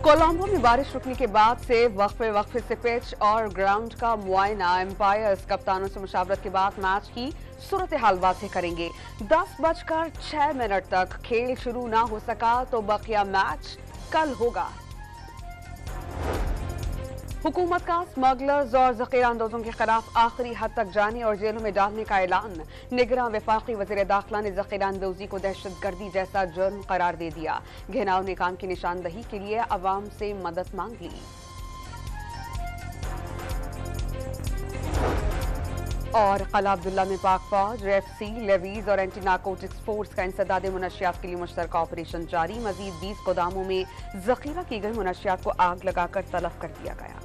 कोलंबो में बारिश रुकने के बाद से वक्फे से पिच और ग्राउंड का मुआयना एम्पायर्स कप्तानों से मुशावरत के बाद मैच की सूरत हाल वाज़ेह करेंगे। 10:06 तक खेल शुरू ना हो सका तो बकिया मैच कल होगा। हुकूमत का स्मगलर्स और जखीरा अंदोजों के खिलाफ आखिरी हद तक जाने और जेलों में डालने का ऐलान। निगरान वफाकी वज़ीर दाखिला ने जखीरा अंदोजी को दहशतगर्दी जैसा जुर्म करार दे दिया। घिनौने काम की निशानदही के लिए अवाम से मदद मांग ली। और कला अब्दुल्ला में पाक फौज, रेफसी, लेवीज और एंटी नार्कोटिक्स फोर्स का इंसदाद मुनशियात के लिए मुश्तरका ऑपरेशन जारी। मजीद 20 गोदामों में जखीरा की गई मुनशियात को आग लगाकर तलफ कर दिया गया।